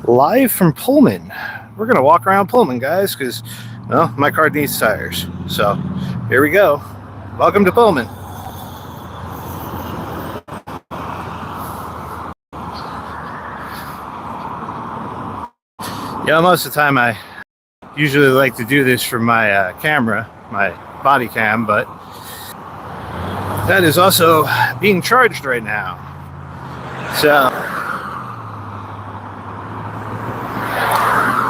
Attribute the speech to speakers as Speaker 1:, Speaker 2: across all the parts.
Speaker 1: Live from Pullman. We're going to walk around Pullman, guys, because, well, my car needs tires. So, here we go. Welcome to Pullman. Yeah, most of the time I usually like to do this from my camera, my body cam, but that is also being charged right now. So,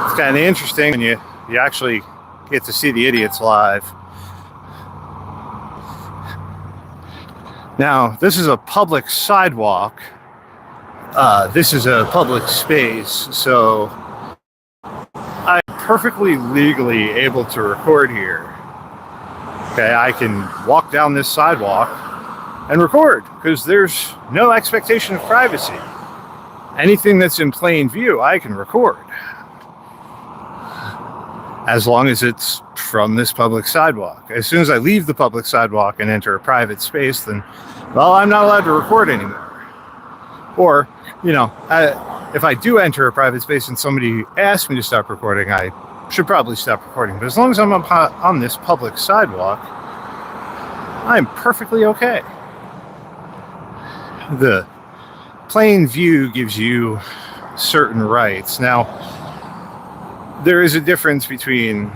Speaker 1: it's kind of interesting when you actually get to see the idiots live. Now, this is a public sidewalk. This is a public space, so I'm perfectly legally able to record here. Okay, I can walk down this sidewalk and record because there's no expectation of privacy. Anything that's in plain view, I can record. As long as it's from this public sidewalk. As soon as I leave the public sidewalk and enter a private space, then, well, I'm not allowed to record anymore. Or, if I do enter a private space and somebody asks me to stop recording, I should probably stop recording. But as long as I'm on this public sidewalk, I'm perfectly okay. The plain view gives you certain rights. Now, there is a difference between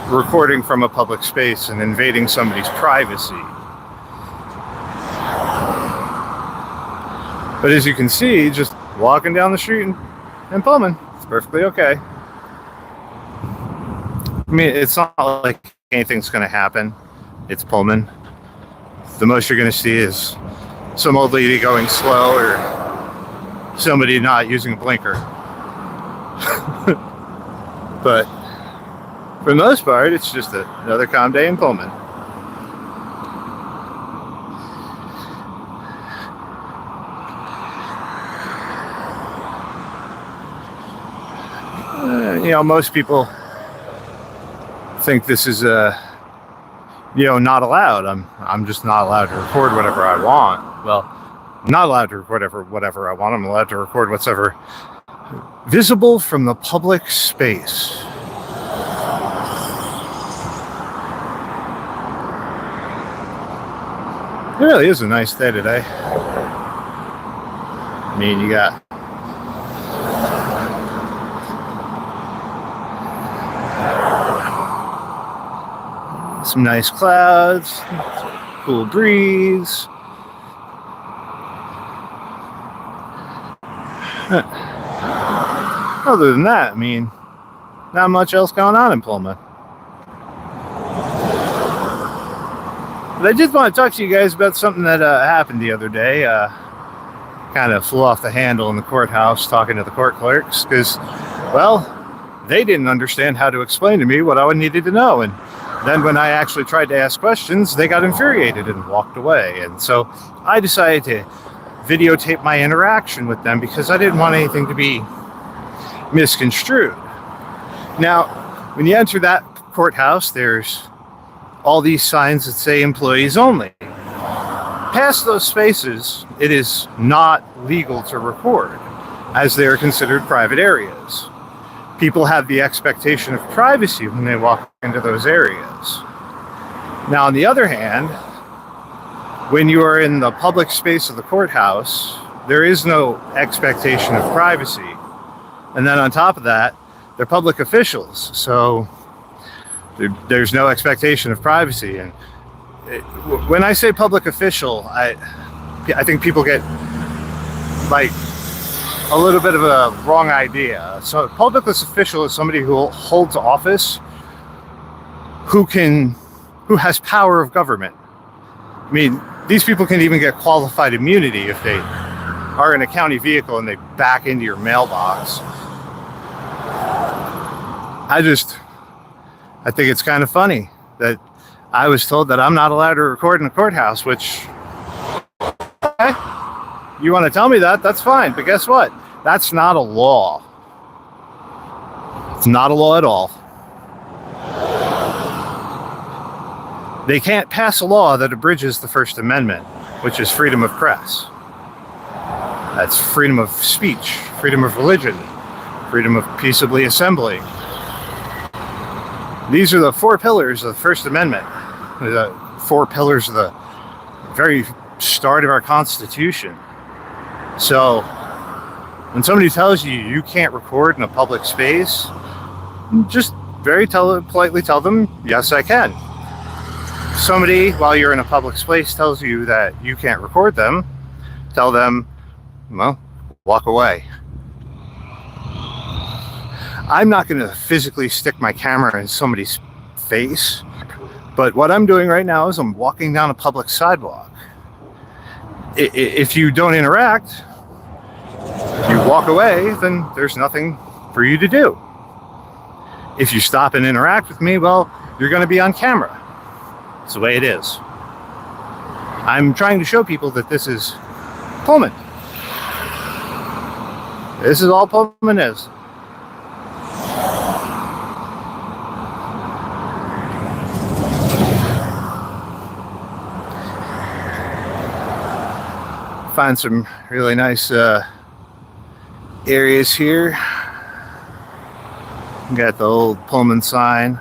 Speaker 1: recording from a public space and invading somebody's privacy. But as you can see, just walking down the street in Pullman, it's perfectly okay. I mean, it's not like anything's going to happen. It's Pullman. The most you're going to see is some old lady going slow or somebody not using a blinker. But for the most part, it's just another calm day in Pullman. Most people think this is not allowed. I'm just not allowed to record whatever I want. Well, I'm not allowed to record whatever I want. I'm allowed to record whatever visible from the public space. It really is a nice day today. I mean, you got some nice clouds, cool breeze. Other than that, I mean, not much else going on in Pullman. But I did want to talk to you guys about something that happened the other day. Kind of flew off the handle in the courthouse talking to the court clerks because, well, they didn't understand how to explain to me what I needed to know. And then when I actually tried to ask questions, they got infuriated and walked away. And so I decided to videotape my interaction with them because I didn't want anything to be misconstrued. Now, when you enter that courthouse, there's all these signs that say employees only. Past those spaces, it is not legal to record, as they are considered private areas. People have the expectation of privacy when they walk into those areas. Now, on the other hand, when you are in the public space of the courthouse, there is no expectation of privacy. And then on top of that, they're public officials, so there's no expectation of privacy. And when I say public official, I think people get like a little bit of a wrong idea. So a public official is somebody who holds office, who has power of government. I mean, these people can even get qualified immunity if they are in a county vehicle and they back into your mailbox. I think it's kind of funny that I was told that I'm not allowed to record in a courthouse, which, okay, you want to tell me that, that's fine. But guess what? That's not a law. It's not a law at all. They can't pass a law that abridges the First Amendment, which is freedom of press. That's freedom of speech, freedom of religion, freedom of peaceably assembly. These are the 4 pillars of the First Amendment. The 4 pillars of the very start of our Constitution. So when somebody tells you you can't record in a public space, just very politely tell them, yes, I can. Somebody, while you're in a public space, tells you that you can't record them, tell them, well, walk away. I'm not going to physically stick my camera in somebody's face, but what I'm doing right now is I'm walking down a public sidewalk. If you don't interact, if you walk away, then there's nothing for you to do. If you stop and interact with me, well, you're going to be on camera. It's the way it is. I'm trying to show people that this is Pullman. This is all Pullman is. Find some really nice areas here. Got the old Pullman sign.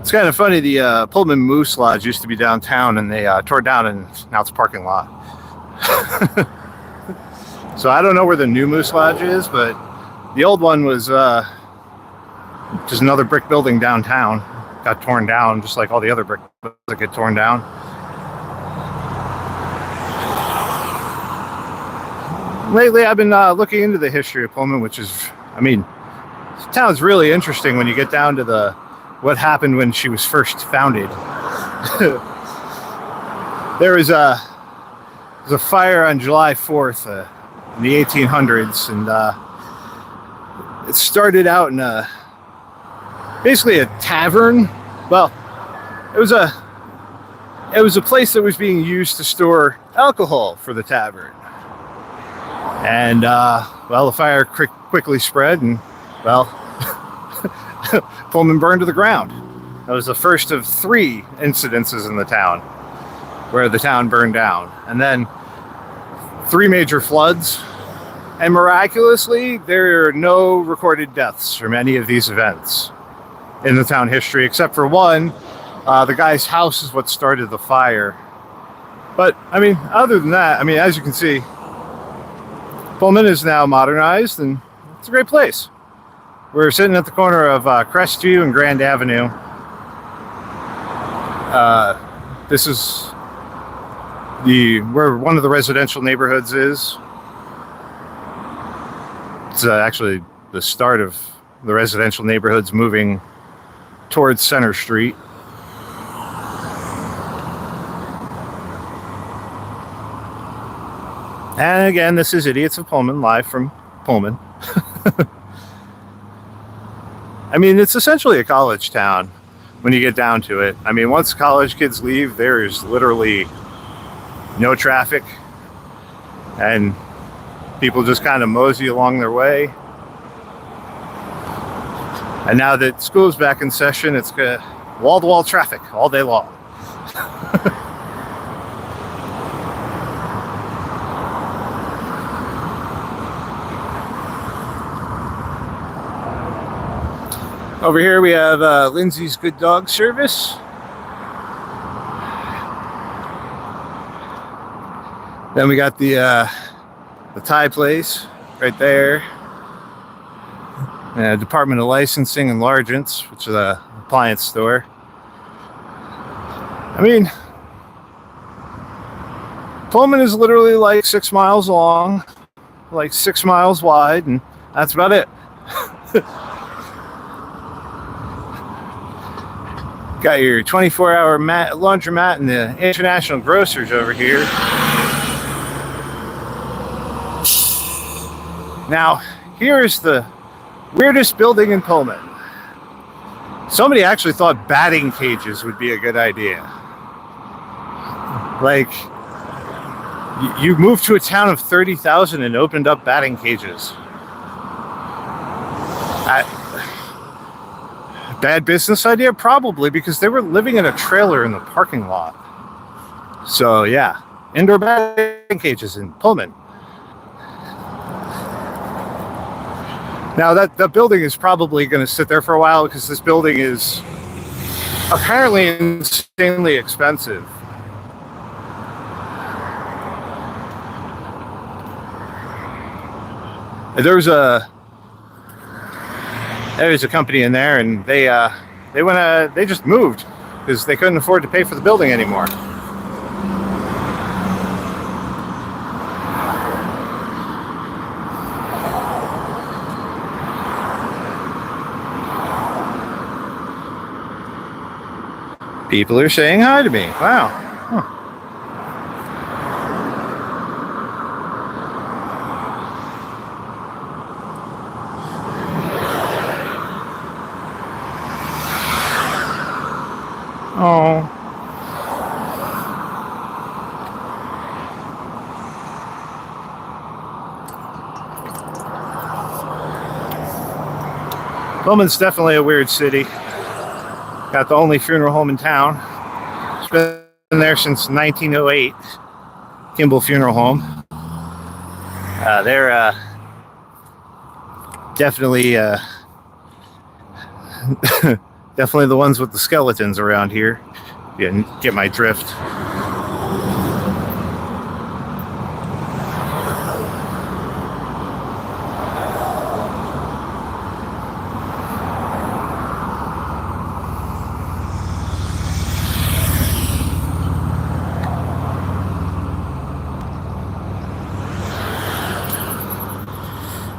Speaker 1: It's kind of funny, the Pullman Moose Lodge used to be downtown, and they tore it down, and now it's a parking lot. So I don't know where the new Moose Lodge is, but the old one was just another brick building downtown. Got torn down, just like all the other brick buildings that get torn down. Lately, I've been looking into the history of Pullman, which is, I mean, this town's really interesting when you get down to what happened when she was first founded. There was a fire on July 4th in the 1800s, and it started out in basically a tavern. Well, it was a place that was being used to store alcohol for the tavern. And well, the fire quickly spread, and well, Pullman burned to the ground. That was the first of 3 incidences in the town where the town burned down. And then 3 major floods. And miraculously, there are no recorded deaths from any of these events in the town history, except for one. The guy's house is what started the fire. But, I mean, other than that, I mean, as you can see, Pullman is now modernized, and it's a great place. We're sitting at the corner of Crestview and Grand Avenue. This is where one of the residential neighborhoods is. It's actually the start of the residential neighborhoods moving towards Center Street. And again, this is Idiots of Pullman, live from Pullman. I mean, it's essentially a college town when you get down to it. I mean, once college kids leave, there is literally no traffic, and people just kind of mosey along their way. And now that school's back in session, it's wall-to-wall traffic all day long. Over here we have Lindsay's Good Dog Service. Then we got the Thai place right there. Department of Licensing and Enlargements, which is an appliance store. I mean, Pullman is literally like 6 miles long, like 6 miles wide, and that's about it. Got your 24-hour laundromat and the International Grocers over here. Now, here's the weirdest building in Pullman. Somebody actually thought batting cages would be a good idea. Like, you moved to a town of 30,000 and opened up batting cages. Bad business idea? Probably, because they were living in a trailer in the parking lot. So, yeah. indoor batting cages in Pullman. Now that building is probably going to sit there for a while because this building is apparently insanely expensive. There's a company in there, and they just moved because they couldn't afford to pay for the building anymore. People are saying hi to me. Wow. Huh. Oh. Pullman's definitely a weird city. Got the only funeral home in town. It's been there since 1908. Kimball Funeral Home. They're definitely definitely the ones with the skeletons around here. Yeah, get my drift.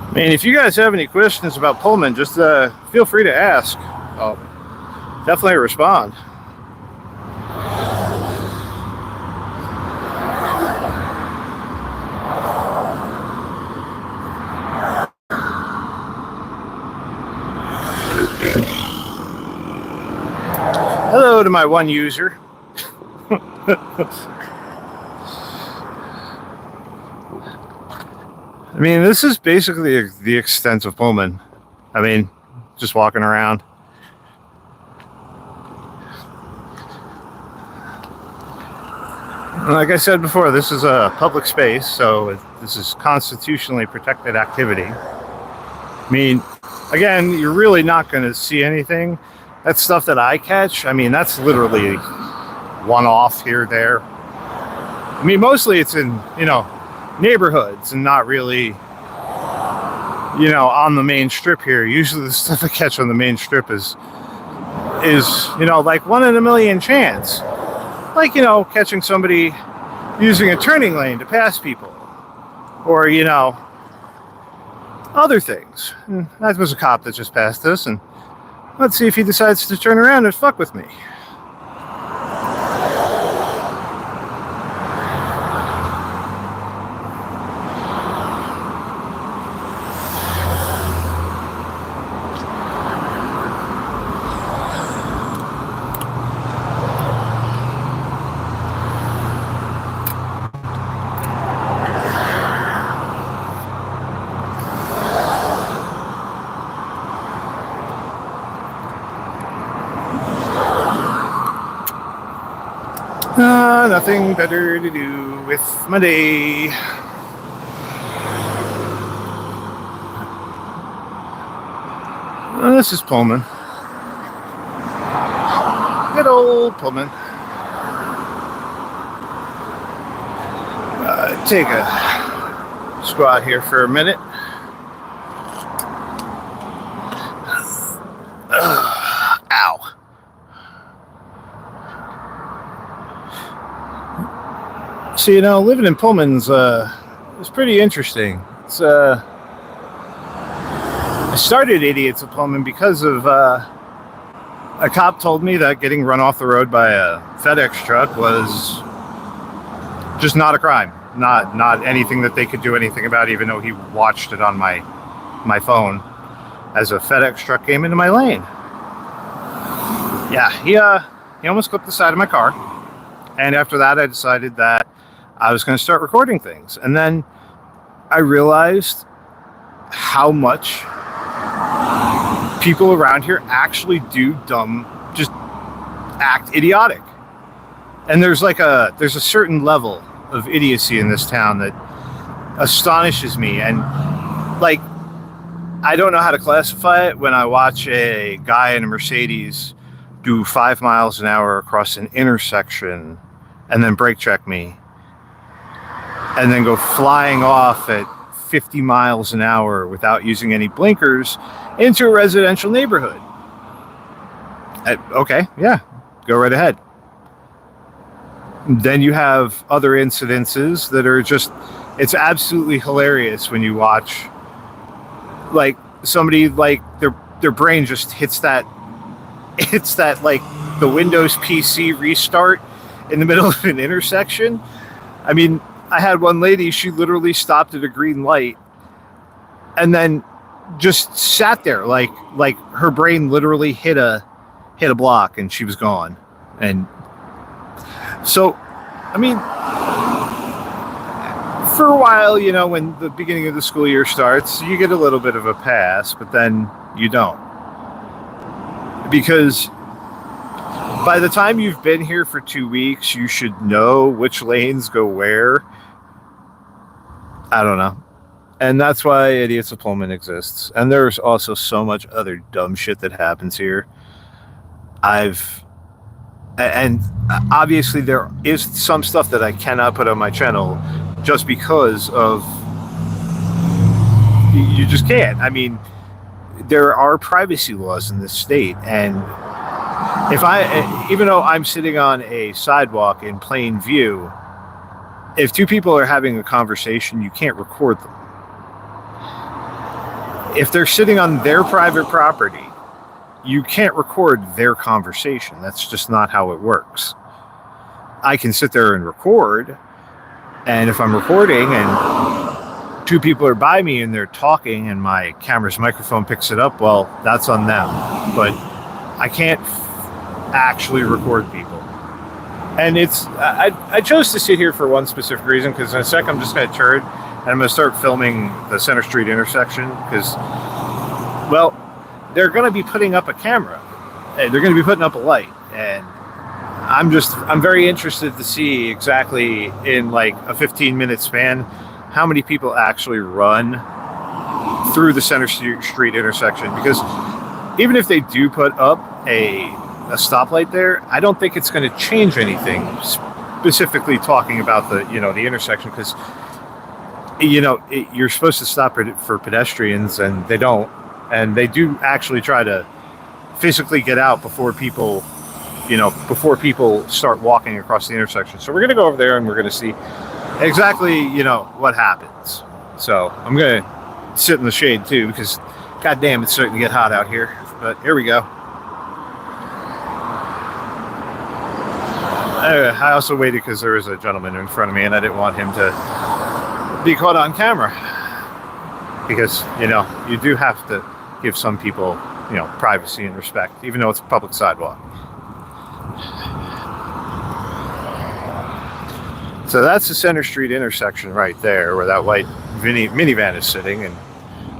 Speaker 1: I mean, if you guys have any questions about Pullman, just feel free to ask. I'll definitely respond. Hello to my one user. I mean, this is basically the extent of Pullman. I mean, just walking around. Like I said before, this is a public space, so this is constitutionally protected activity. I mean, again, you're really not going to see anything. That stuff that I catch, I mean, that's literally one-off here, there. I mean, mostly it's in, neighborhoods and not really, on the main strip here. Usually the stuff I catch on the main strip is like 1 in a million chance. Like, catching somebody using a turning lane to pass people. Or, other things. And that was a cop that just passed us, and let's see if he decides to turn around and fuck with me. Nothing better to do with my day. This is Pullman. Good old Pullman. Take a squat here for a minute. Ow. So, living in Pullman's is pretty interesting. It's I started Idiots of Pullman because of a cop told me that getting run off the road by a FedEx truck was just not a crime. Not anything that they could do anything about, even though he watched it on my phone as a FedEx truck came into my lane. Yeah, he almost clipped the side of my car. And after that, I decided that I was going to start recording things. And then I realized how much people around here actually do just act idiotic. And there's a certain level of idiocy in this town that astonishes me. And like, I don't know how to classify it when I watch a guy in a Mercedes do 5 miles an hour across an intersection and then brake check me and then go flying off at 50 miles an hour without using any blinkers into a residential neighborhood. Okay, yeah, go right ahead. Then you have other incidences that are just, it's absolutely hilarious when you watch, like, somebody, like, their brain just hits that like the Windows PC restart in the middle of an intersection. I mean, I had one lady, she literally stopped at a green light and then just sat there like her brain literally hit a block and she was gone. And so, I mean, for a while, you know, when the beginning of the school year starts, you get a little bit of a pass, but then you don't. Because by the time you've been here for 2 weeks, you should know which lanes go where. I don't know. And that's why Idiotsofpullman exists. And there's also so much other dumb shit that happens here. And obviously there is some stuff that I cannot put on my channel just because of, you just can't. I mean, there are privacy laws in this state, and even though I'm sitting on a sidewalk in plain view, if two people are having a conversation, you can't record them. If they're sitting on their private property, you can't record their conversation. That's just not how it works. I can sit there and record, and if I'm recording and two people are by me and they're talking and my camera's microphone picks it up, well, that's on them. But I can't actually record people. And I chose to sit here for one specific reason, because in a sec I'm just going to turn and I'm going to start filming the Center Street intersection, because, well, they're going to be putting up a camera. They're going to be putting up a light, and I'm very interested to see exactly in like a 15-minute span how many people actually run through the Center Street intersection, because even if they do put up a stoplight there, I don't think it's going to change anything, specifically talking about the intersection, because you're supposed to stop for pedestrians, and they don't, and they do actually try to physically get out before people start walking across the intersection. So we're going to go over there and we're going to see exactly what happens. So I'm going to sit in the shade too, because goddamn, it's starting to get hot out here. But here we go. I also waited because there was a gentleman in front of me and I didn't want him to be caught on camera, because you do have to give some people privacy and respect, even though it's a public sidewalk. So that's the Center Street intersection right there, where that white minivan is sitting. And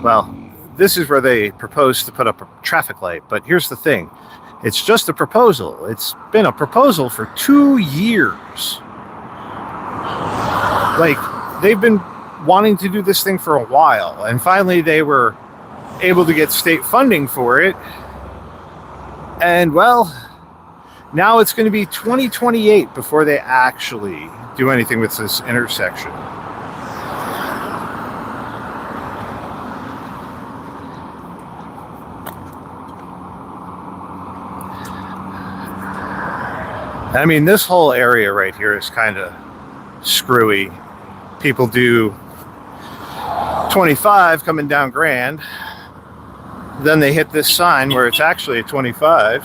Speaker 1: well, this is where they proposed to put up a traffic light. But here's the thing. It's just a proposal. It's been a proposal for 2 years. Like, they've been wanting to do this thing for a while, and finally they were able to get state funding for it. And well, now it's going to be 2028 before they actually do anything with this intersection. I mean, this whole area right here is kind of screwy. People do 25 coming down Grand. Then they hit this sign where it's actually a 25.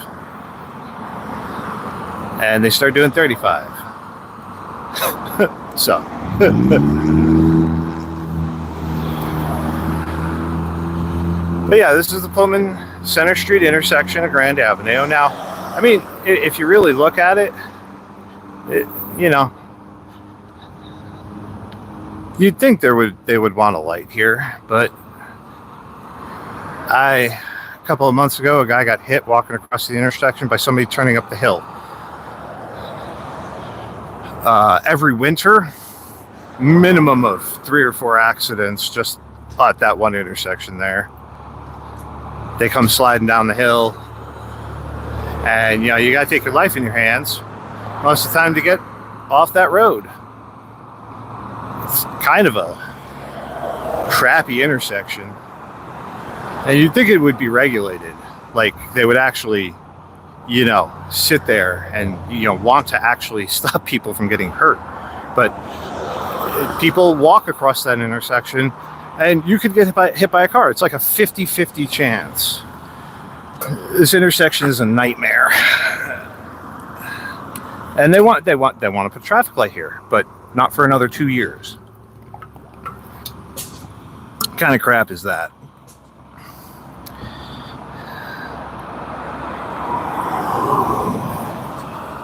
Speaker 1: And they start doing 35. So. But yeah, this is the Pullman Center Street intersection of Grand Avenue. Now, I mean, if you really look at it, you'd think they would want a light here, but a couple of months ago, a guy got hit walking across the intersection by somebody turning up the hill. Every winter, minimum of 3 or 4 accidents just at that one intersection there. They come sliding down the hill, and you got to take your life in your hands most of the time to get off that road. It's kind of a crappy intersection, and you'd think it would be regulated, like they would actually sit there and want to actually stop people from getting hurt. But people walk across that intersection and you could get hit by a car. It's like a 50-50 chance. This intersection is a nightmare. And they want to put a traffic light here, but not for another 2 years. What kind of crap is that?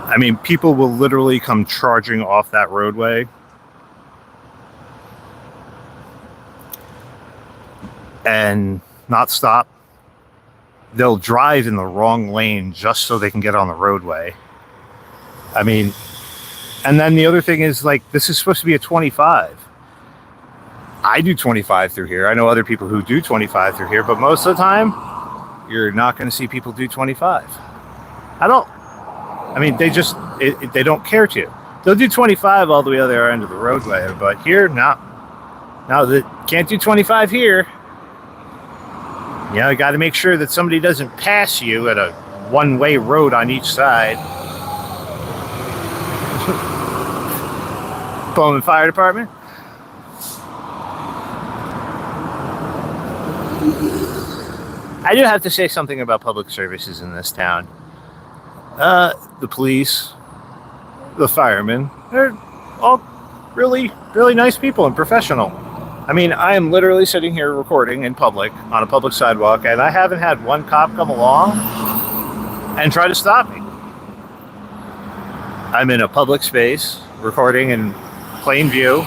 Speaker 1: I mean, people will literally come charging off that roadway and not stop. They'll drive in the wrong lane just so they can get on the roadway. I mean, and then the other thing is, like, this is supposed to be a 25. I do 25 through here. I know other people who do 25 through here, but most of the time, you're not going to see people do 25. They don't care to. They'll do 25 all the way to the other end of the roadway, but here, no, they can't do 25 here. You got to make sure that somebody doesn't pass you at a one-way road on each side. Pullman Fire Department. I do have to say something about public services in this town. The police, the firemen, they're all really, really nice people and professional. I mean, I am literally sitting here recording in public on a public sidewalk, and I haven't had one cop come along and try to stop me. I'm in a public space recording in plain view.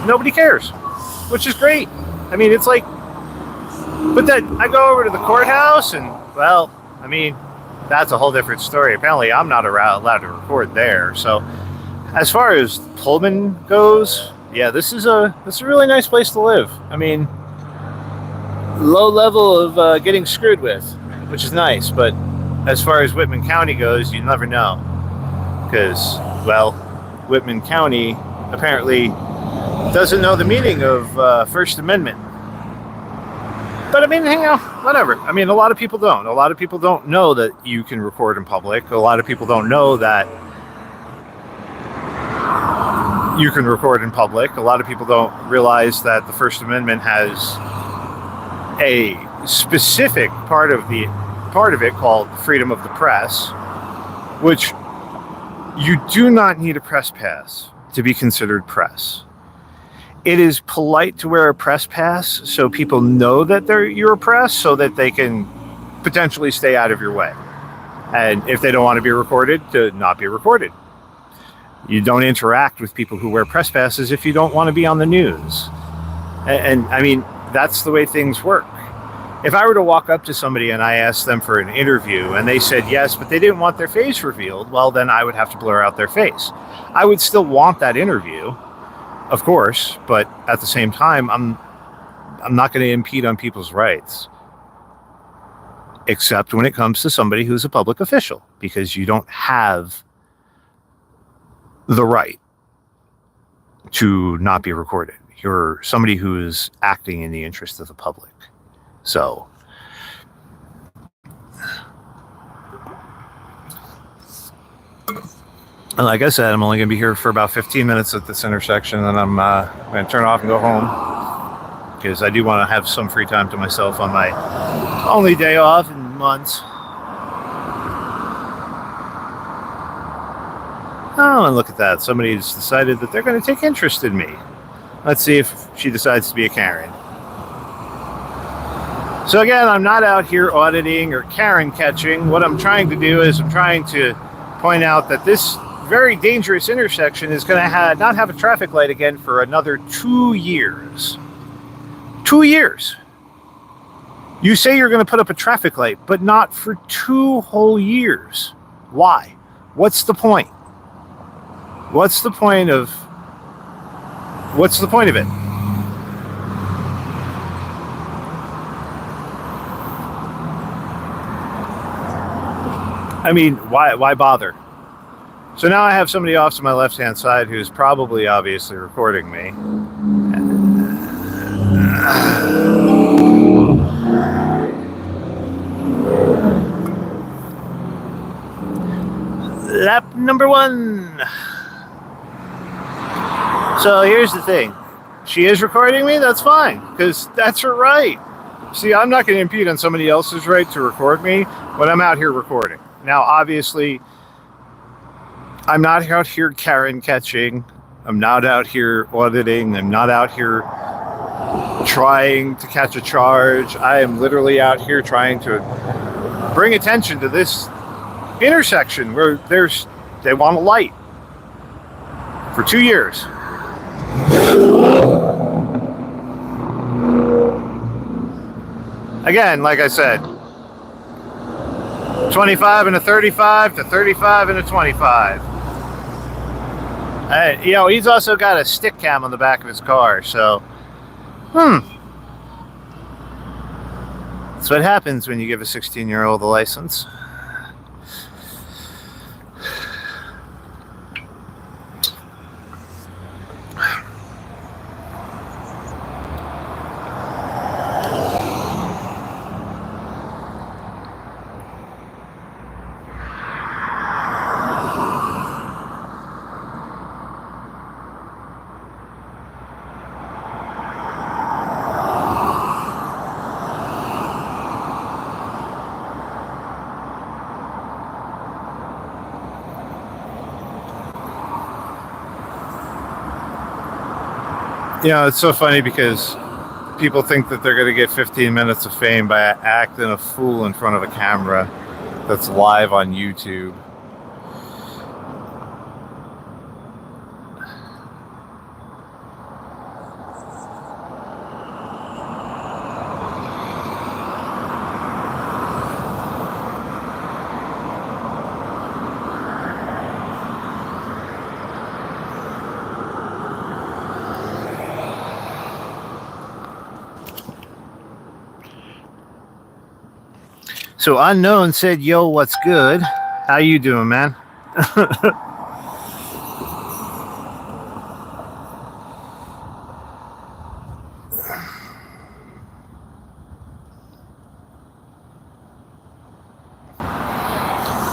Speaker 1: Nobody cares, which is great. I mean, it's like, but that I go over to the courthouse and, well, I mean, that's a whole different story. Apparently, I'm not allowed to record there. So, as far as Pullman goes, yeah, this is a really nice place to live. I mean, low level of getting screwed with, which is nice. But as far as Whitman County goes, you never know, because, well, Whitman County apparently doesn't know the meaning of First Amendment. But I mean, whatever. I mean, a lot of people don't. A lot of people don't know that you can record in public. A lot of people don't know that you can record in public. A lot of people don't realize that the First Amendment has a specific part of it called freedom of the press, which you do not need a press pass to be considered press. It is polite to wear a press pass so people know that you're a press, so that they can potentially stay out of your way. And if they don't want to be recorded, to not be recorded. You don't interact with people who wear press passes if you don't want to be on the news. And I mean, that's the way things work. If I were to walk up to somebody and I asked them for an interview and they said yes, but they didn't want their face revealed, well, then I would have to blur out their face. I would still want that interview, of course, but at the same time, I'm not going to impede on people's rights, except when it comes to somebody who's a public official, because you don't have the right to not be recorded. You're somebody who is acting in the interest of the public. So, and like I said, I'm only going to be here for about 15 minutes at this intersection, and I'm going to turn off and go home, because I do want to have some free time to myself on my only day off in months. Oh, and look at that. Somebody's decided that they're going to take interest in me. Let's see if she decides to be a Karen. So again, I'm not out here auditing or Karen catching. What I'm trying to do is I'm trying to point out that this very dangerous intersection is going to not have a traffic light again for another 2 years. 2 years. You say you're going to put up a traffic light, but not for 2 whole years. Why? What's the point? What's the point of What's the point of it? I mean, why bother? So now I have somebody off to my left-hand side who's probably obviously recording me. Lap number 1. So here's the thing. She is recording me, that's fine, because that's her right. See, I'm not going to impede on somebody else's right to record me when I'm out here recording. Now, obviously, I'm not out here Karen catching. I'm not out here auditing. I'm not out here trying to catch a charge. I am literally out here trying to bring attention to this intersection where they want a light for 2 years. Again, like I said, 25 and a 35 to 35 and a 25. You know, he's also got a stick cam on the back of his car, so that's what happens when you give a 16-year-old a license. You know, it's so funny because people think that they're going to get 15 minutes of fame by acting a fool in front of a camera that's live on YouTube. So Unknown said, "Yo, what's good? How you doing, man?"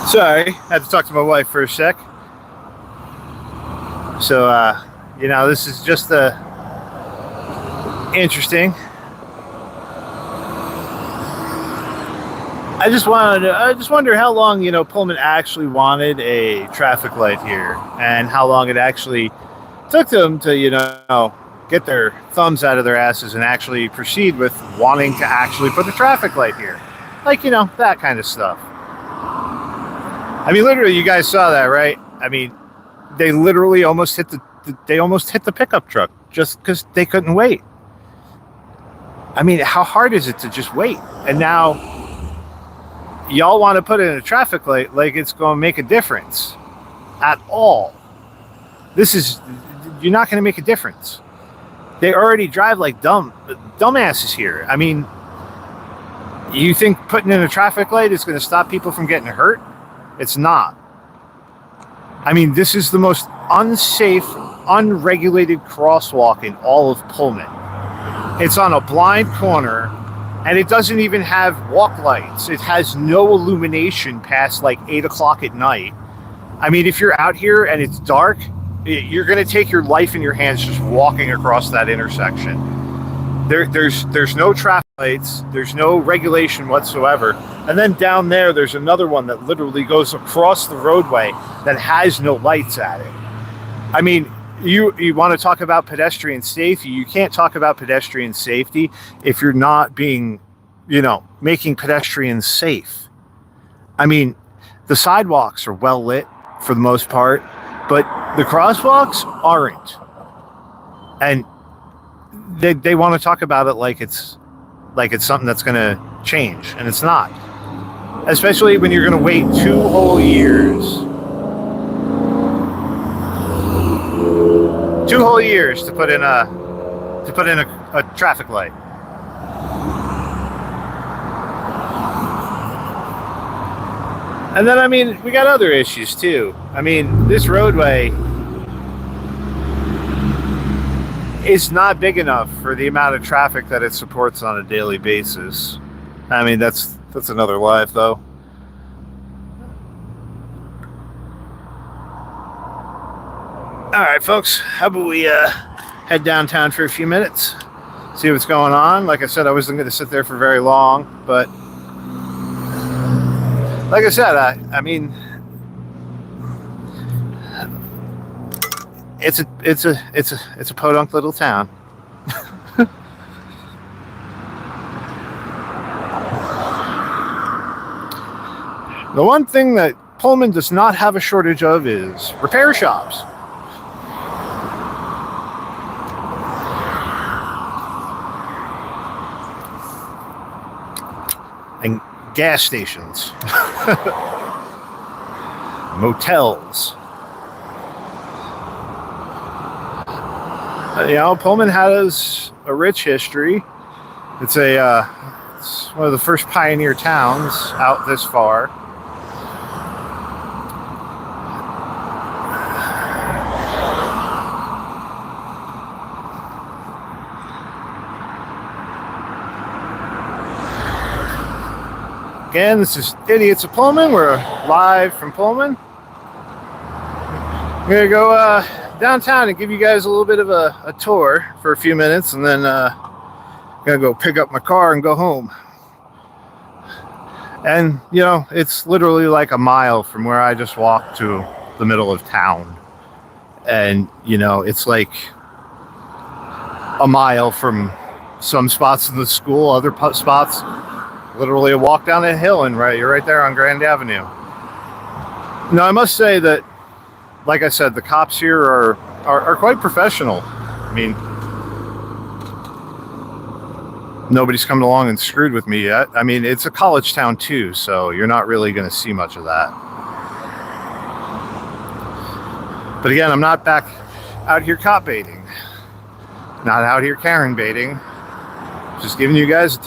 Speaker 1: Sorry, had to talk to my wife for a sec. So, you know, this is just interesting. I just wonder how long, you know, Pullman actually wanted a traffic light here, and how long it actually took them to, you know, get their thumbs out of their asses and actually proceed with wanting to actually put a traffic light here. Like, you know, that kind of stuff. I mean, literally, you guys saw that, right? I mean, they literally almost hit the pickup truck just because they couldn't wait. I mean, how hard is it to just wait? And now y'all want to put in a traffic light like it's going to make a difference at all. You're not going to make a difference. They already drive like dumbasses here. I mean, you think putting in a traffic light is going to stop people from getting hurt? It's not. I mean, this is the most unsafe, unregulated crosswalk in all of Pullman. It's on a blind corner, and it doesn't even have walk lights. It has no illumination past like 8 o'clock at night. I mean, if you're out here and it's dark, you're going to take your life in your hands just walking across that intersection. There's no traffic lights. There's no regulation whatsoever. And then down there's another one that literally goes across the roadway that has no lights at it. I mean, you want to talk about pedestrian safety? You can't talk about pedestrian safety if you're not being, you know, making pedestrians safe. I mean, the sidewalks are well lit for the most part, but the crosswalks aren't. And they want to talk about it like it's something that's going to change, and it's not. Especially when you're going to wait 2 whole years. 2 2 whole years to put in a traffic light. And then, I mean, we got other issues too. I mean, this roadway is not big enough for the amount of traffic that it supports on a daily basis. I mean, that's another life, though. All right, folks, how about we head downtown for a few minutes, see what's going on. Like I said, I wasn't going to sit there for very long, but like I said, I mean, it's a podunk little town. The one thing that Pullman does not have a shortage of is repair shops. And gas stations. Motels. You know, Pullman has a rich history. It's one of the first pioneer towns out this far. Again, this is Idiots of Pullman. We're live from Pullman. I'm going to go downtown and give you guys a little bit of a tour for a few minutes, and then I'm going to go pick up my car and go home. And, you know, it's literally like a mile from where I just walked to the middle of town. And, you know, it's like a mile from some spots in the school, other spots. Literally a walk down a hill and you're right there on Grand Avenue. Now, I must say that, like I said, the cops here are quite professional. I mean, nobody's come along and screwed with me yet. I mean, it's a college town too, so you're not really going to see much of that. But again, I'm not back out here cop baiting. Not out here Karen baiting. Just giving you guys a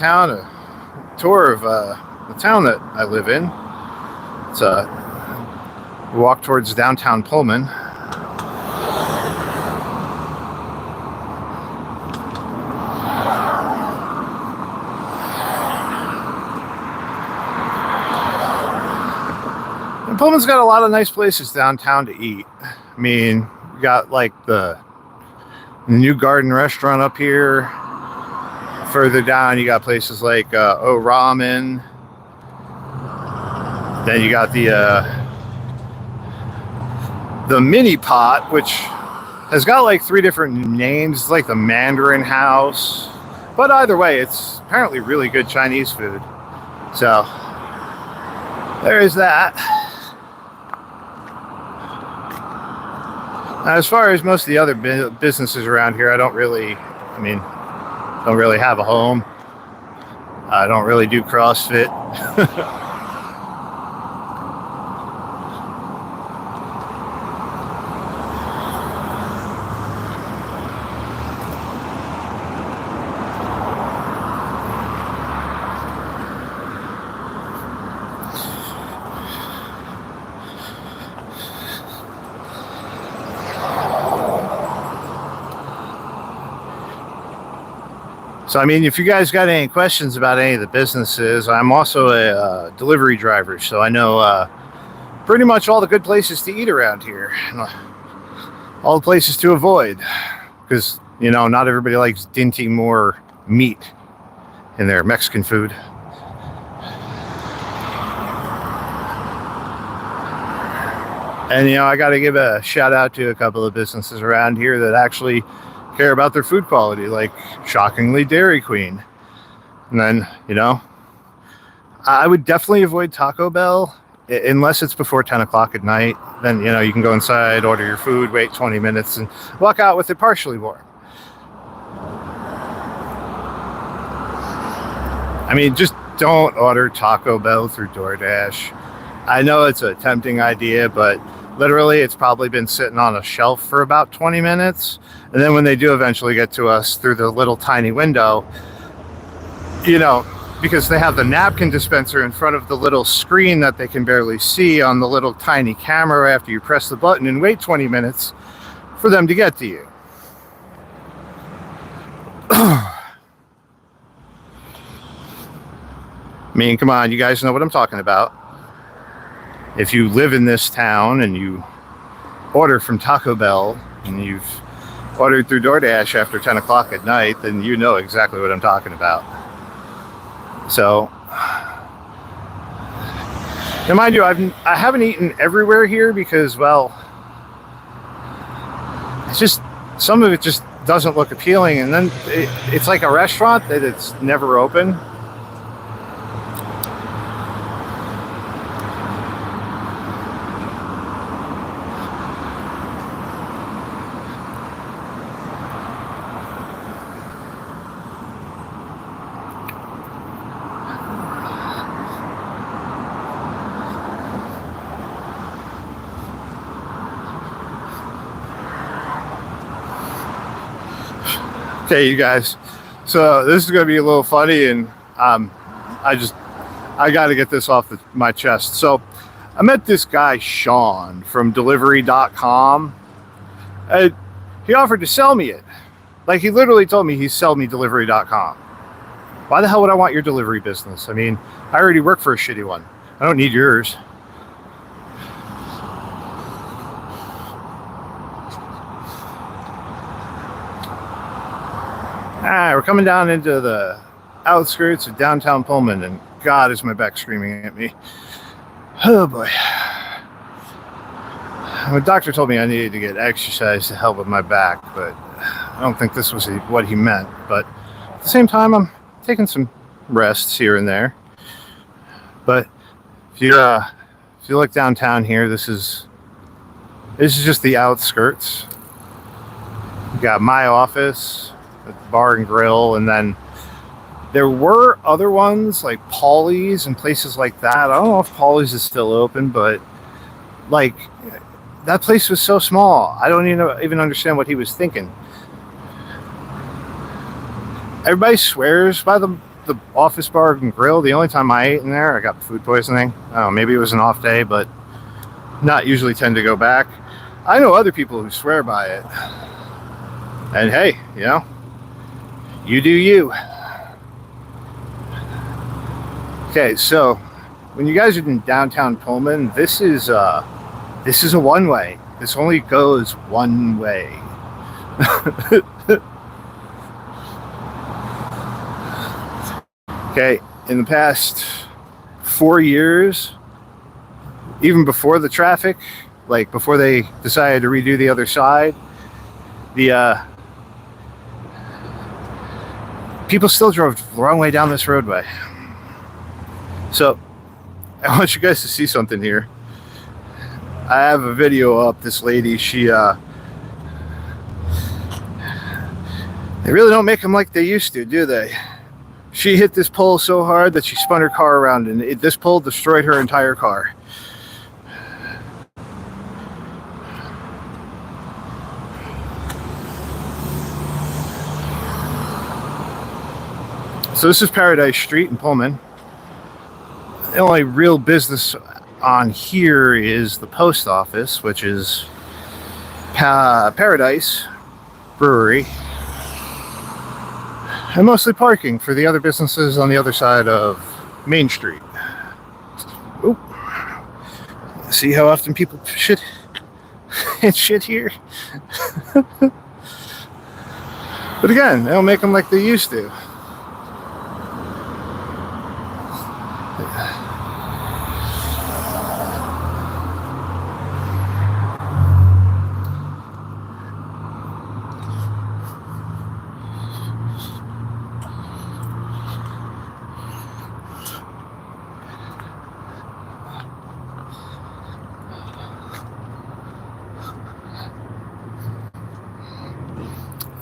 Speaker 1: tour of the town that I live in. It's we walk towards downtown Pullman. And Pullman's got a lot of nice places downtown to eat. I mean, we got like the New Garden restaurant up here. Further down, you got places like O Ramen. Then you got the Mini Pot, which has got like 3 different names. It's like the Mandarin House. But either way, it's apparently really good Chinese food. So there is that. Now, as far as most of the other businesses around here, I don't really have a home. I don't really do CrossFit. So, I mean, if you guys got any questions about any of the businesses, I'm also a delivery driver, so I know pretty much all the good places to eat around here, all the places to avoid, because, you know, not everybody likes dinty more meat in their Mexican food. And, you know, I got to give a shout out to a couple of businesses around here that actually care about their food quality, like shockingly Dairy Queen. And then, you know, I would definitely avoid Taco Bell unless it's before 10 o'clock at night. Then, you know, you can go inside, order your food, wait 20 minutes, and walk out with it partially warm. I mean, just don't order Taco Bell through DoorDash. I know it's a tempting idea, but Literally, it's probably been sitting on a shelf for about 20 minutes. And then when they do eventually get to us through the little tiny window, you know, because they have the napkin dispenser in front of the little screen that they can barely see on the little tiny camera after you press the button and wait 20 minutes for them to get to you. I mean, come on, you guys know what I'm talking about. If you live in this town and you order from Taco Bell and you've ordered through DoorDash after 10 o'clock at night, then you know exactly what I'm talking about. So, now mind you, I haven't eaten everywhere here because, well, it's just, some of it just doesn't look appealing, and then it's like a restaurant that it's never open. Okay, you guys, so this is going to be a little funny, and I got to get this off my chest. So I met this guy, Sean, from delivery.com, and he offered to sell me it. Like, he literally told me he'd sell me delivery.com. Why the hell would I want your delivery business? I mean, I already work for a shitty one. I don't need yours. We're coming down into the outskirts of downtown Pullman, and God, is my back screaming at me. Oh boy. My doctor told me I needed to get exercise to help with my back, but I don't think this was what he meant. But at the same time, I'm taking some rests here and there. But if you look downtown here, this is just the outskirts. You got my office, the bar and grill, and then there were other ones like Paulie's and places like that. I don't know if Paulie's is still open, but like that place was so small. I don't even understand what he was thinking. Everybody swears by the office bar and grill. The only time I ate in there, I got food poisoning. I don't know, maybe it was an off day, but not usually tend to go back. I know other people who swear by it. And hey, you know, you do you. Okay, so when you guys are in downtown Pullman, this is a one-way. This only goes one way. Okay, in the past 4 years, even before the traffic, like before they decided to redo the other side, the people still drove the wrong way down this roadway. So I want you guys to see something here. I have a video up. This lady, she they really don't make them like they used to, do they? She hit this pole so hard that she spun her car around, and this pole destroyed her entire car. So this is Paradise Street in Pullman. The only real business on here is the post office, which is Paradise Brewery, and mostly parking for the other businesses on the other side of Main Street. Oop. See how often people shit here? But again, they don't make them like they used to.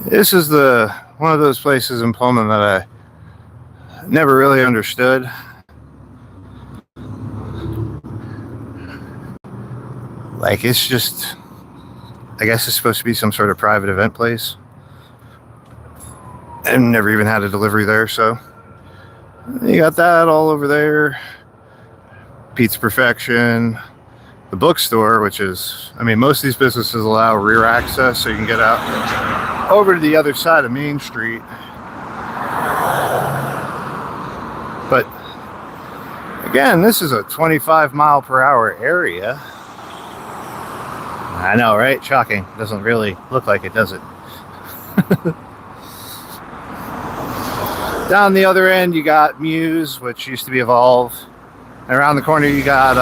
Speaker 1: This is one of those places in Pullman that I never really understood. Like, it's just, I guess it's supposed to be some sort of private event place. And never even had a delivery there, so you got that all over there. Pizza Perfection. The bookstore, which is, I mean, most of these businesses allow rear access, so you can get out over to the other side of Main Street. But again, this is a 25-mile-per-hour area. I know, right? Shocking. Doesn't really look like it, does it? Down the other end, you got Muse, which used to be Evolve. And around the corner, you got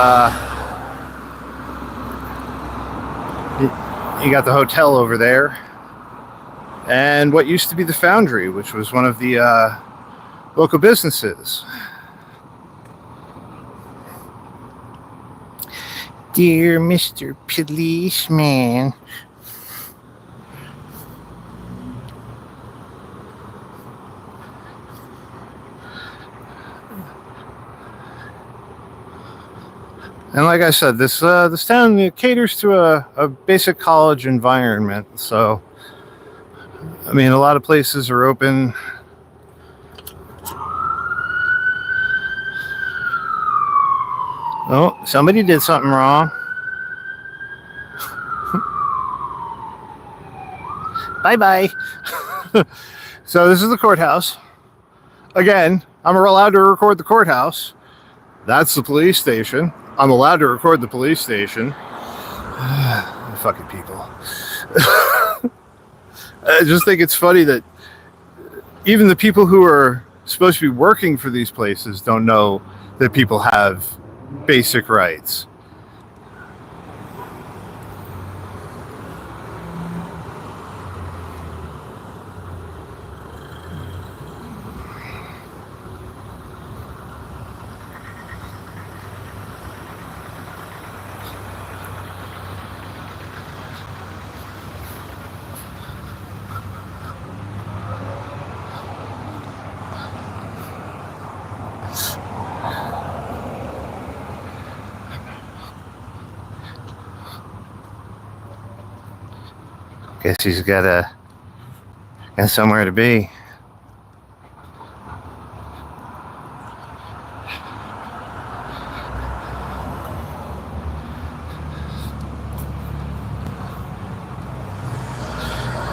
Speaker 1: the hotel over there, and what used to be the Foundry, which was one of the local businesses. Dear Mr. Policeman. And like I said, this town caters to a basic college environment. So, I mean, a lot of places are open. Oh, somebody did something wrong. Bye-bye. So this is the courthouse. Again, I'm allowed to record the courthouse. That's the police station. I'm allowed to record the police station. Fucking people. I just think it's funny that even the people who are supposed to be working for these places don't know that people have basic rights. Guess he's got somewhere to be.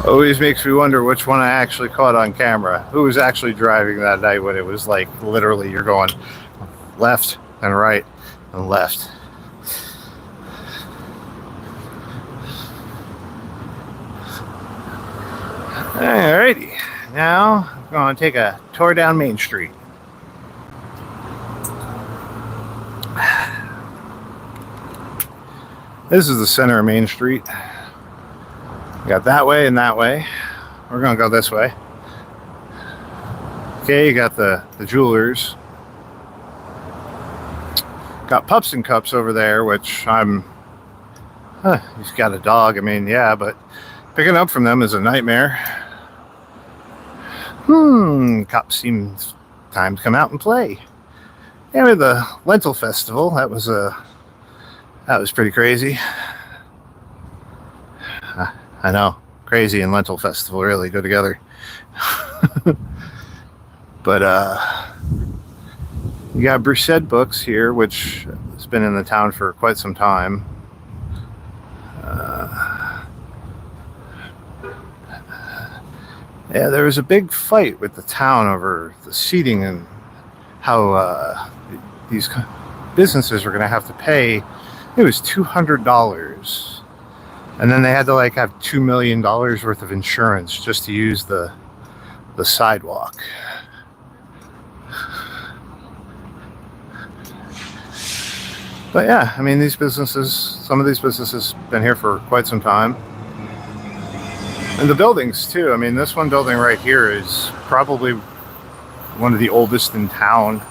Speaker 1: Always makes me wonder which one I actually caught on camera. Who was actually driving that night when it was like literally you're going left and right and left. Alrighty, now I'm going to take a tour down Main Street. This is the center of Main Street. You got that way and that way. We're going to go this way. Okay, you got the jewelers. Got Pups and Cups over there, which he's got a dog. I mean, yeah, but picking up from them is a nightmare. Cops seems time to come out and play. Yeah, we had the Lentil Festival. That was pretty crazy. I know, crazy and Lentil Festival really go together. But you got Brushed Books here, which has been in the town for quite some time. Yeah, there was a big fight with the town over the seating and how these businesses were going to have to pay. It was $200, and then they had to like have $2 million worth of insurance just to use the sidewalk. But yeah, I mean, some of these businesses been here for quite some time. And the buildings too. I mean, this one building right here is probably one of the oldest in town.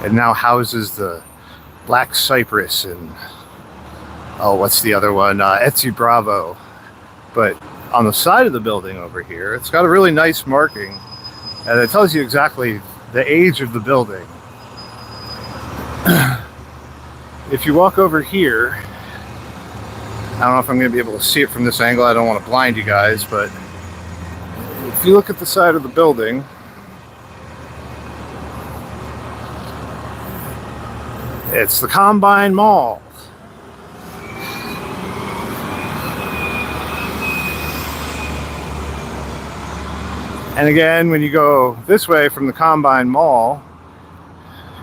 Speaker 1: It now houses the Black Cypress and what's the other one? Etsy Bravo. But on the side of the building over here, it's got a really nice marking, and it tells you exactly the age of the building. If you walk over here, I don't know if I'm going to be able to see it from this angle. I don't want to blind you guys, but if you look at the side of the building, it's the Combine Mall. And again, when you go this way from the Combine Mall,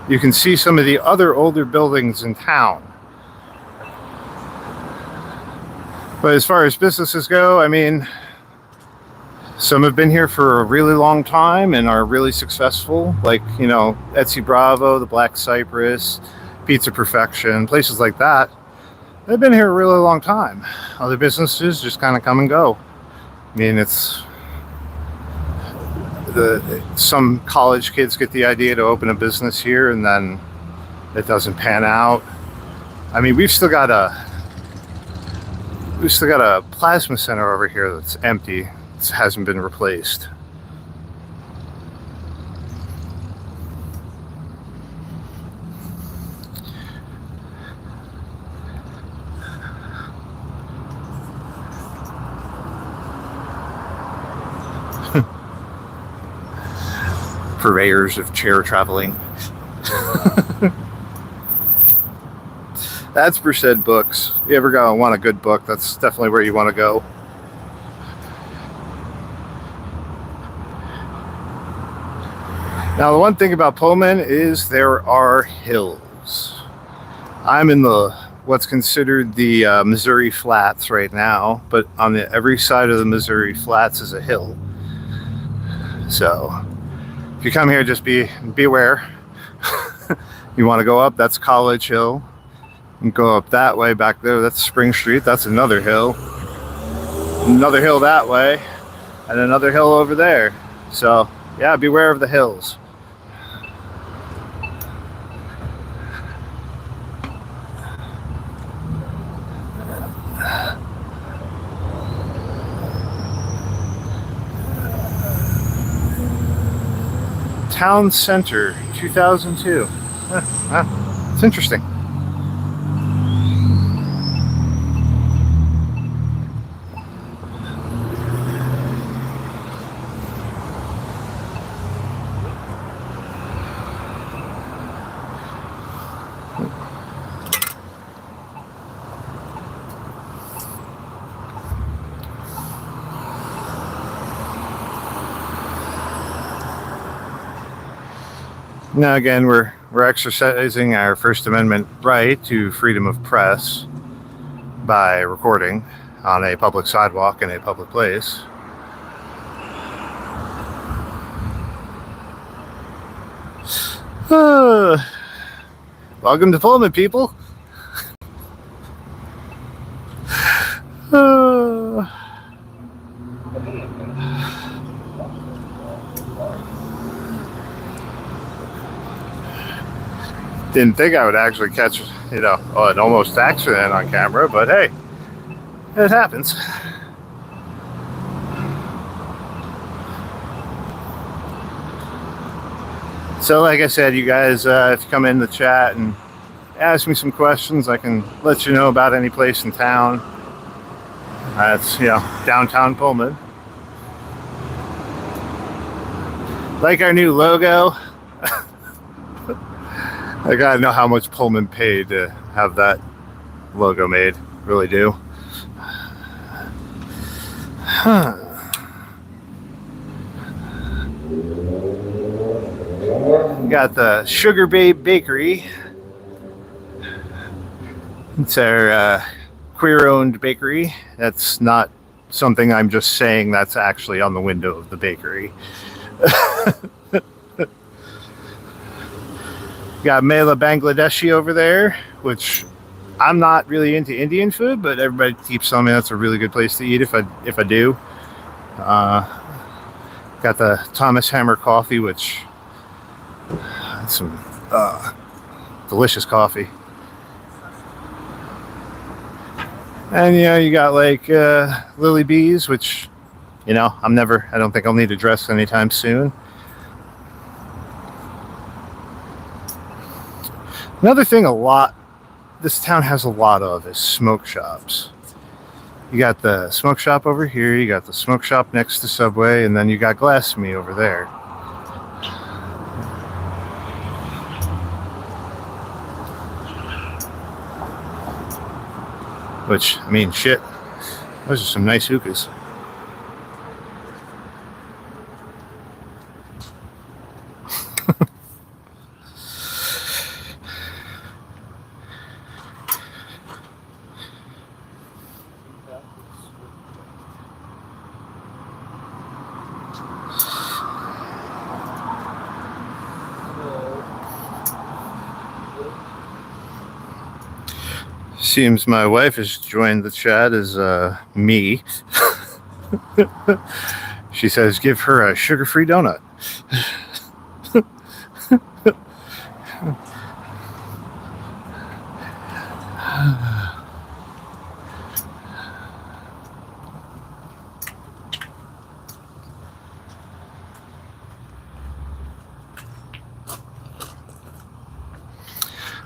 Speaker 1: you can see some of the other older buildings in town. But as far as businesses go, I mean, some have been here for a really long time and are really successful, like, you know, Etsy Bravo, the Black Cypress, Pizza Perfection, places like that. They've been here a really long time. Other businesses just kind of come and go. I mean, it's some college kids get the idea to open a business here and then it doesn't pan out. I mean, we've still got a plasma center over here that's empty. It hasn't been replaced. Purveyors of chair traveling. That's Brushed Books. If you ever want a good book, that's definitely where you want to go. Now, the one thing about Pullman is there are hills. I'm in what's considered the Missouri Flats right now, but on every side of the Missouri Flats is a hill. So if you come here, just be aware. You want to go up, that's College Hill. And go up that way back there, that's Spring Street, that's another hill. Another hill that way, and another hill over there. So yeah, beware of the hills. Town Center, 2002. It's interesting. Now again, we're exercising our First Amendment right to freedom of press by recording on a public sidewalk in a public place. Welcome to Pullman, people. Didn't think I would actually catch, an almost accident on camera, but hey, it happens. So like I said, you guys, if you come in the chat and ask me some questions, I can let you know about any place in town. It's, downtown Pullman. Like our new logo. I gotta know how much Pullman paid to have that logo made. Really do. Got the Sugar Babe Bakery. It's our queer-owned bakery. That's not something I'm just saying. That's actually on the window of the bakery. Got Mela Bangladeshi over there, which I'm not really into Indian food, but everybody keeps telling me that's a really good place to eat if I do. Got the Thomas Hammer coffee, which some delicious coffee. And you got like Lily Bees, which I don't think I'll need to dress anytime soon. Another thing this town has a lot of is smoke shops. You got the smoke shop over here, you got the smoke shop next to Subway, and then you got Glass-Me over there. Which, I mean, shit, those are some nice hookahs. Seems my wife has joined the chat as me. She says, give her a sugar-free donut.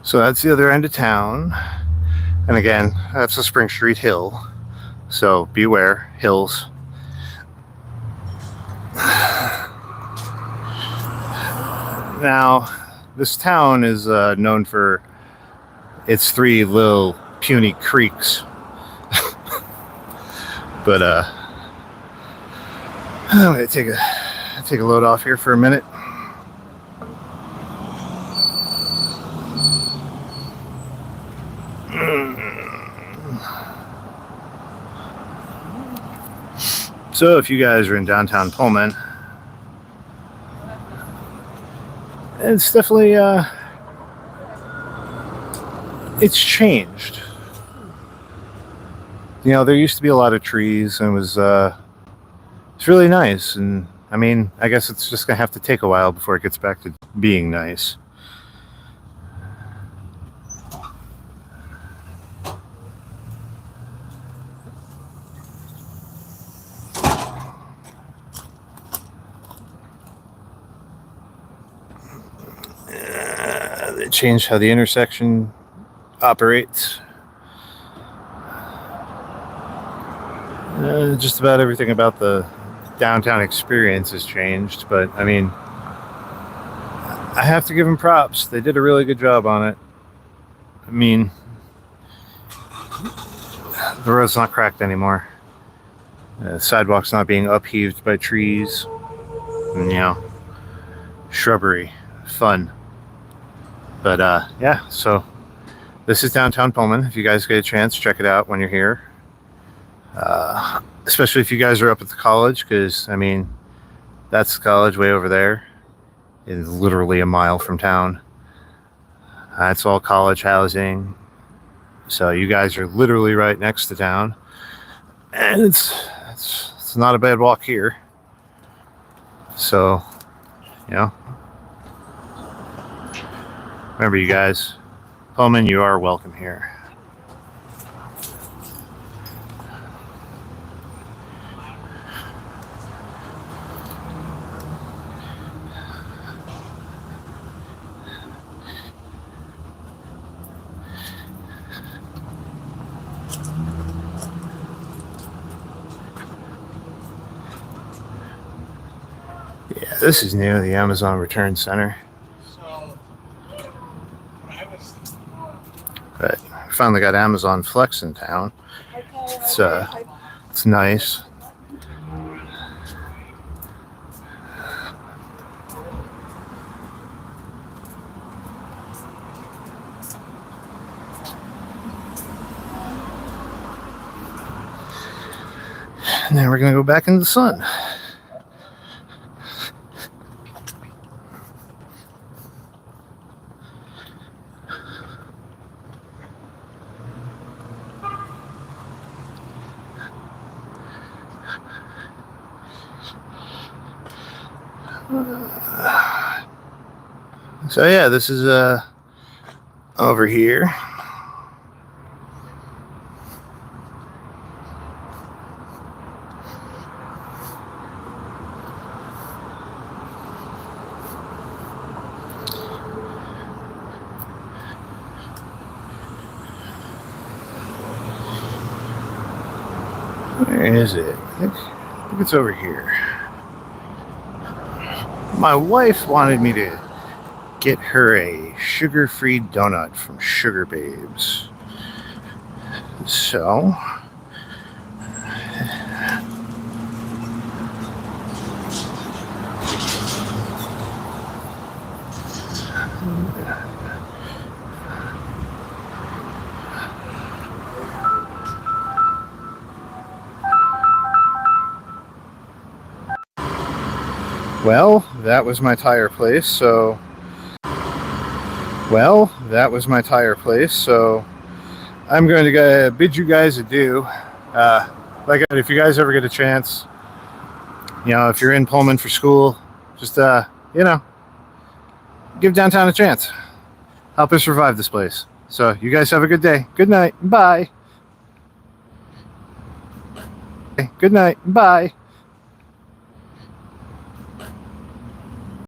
Speaker 1: So that's the other end of town. And again, that's a Spring Street hill. So beware, hills. Now, this town is known for its 3 little puny creeks. But I'm gonna take a load off here for a minute. So if you guys are in downtown Pullman, it's definitely it's changed. You know, there used to be a lot of trees, and it's really nice. And I mean, I guess it's just gonna have to take a while before it gets back to being nice. They changed how the intersection operates. Just about everything about the downtown experience has changed, but I mean, I have to give them props. They did a really good job on it. I mean, the road's not cracked anymore. The sidewalk's not being upheaved by trees and, you know, shrubbery. Fun. But yeah, so this is downtown Pullman. If you guys get a chance, check it out when you're here. Especially if you guys are up at the college, because I mean, that's the college way over there. It's literally a mile from town. It's all college housing. So you guys are literally right next to town. And it's not a bad walk here. So, you know, remember, you guys, Pullman, you are welcome here. Yeah, this is near the Amazon Return Center. But I finally got Amazon Flex in town. It's nice. And then we're gonna go back into the sun. So yeah, this is over here. is it? I think it's over here. My wife wanted me to get her a sugar-free donut from Sugar Babes. So, well, that was my tire place, so I'm going to bid you guys adieu. If you guys ever get a chance, if you're in Pullman for school, just, give downtown a chance. Help us revive this place. So you guys have a good day. Good night. Bye. Good night. Bye.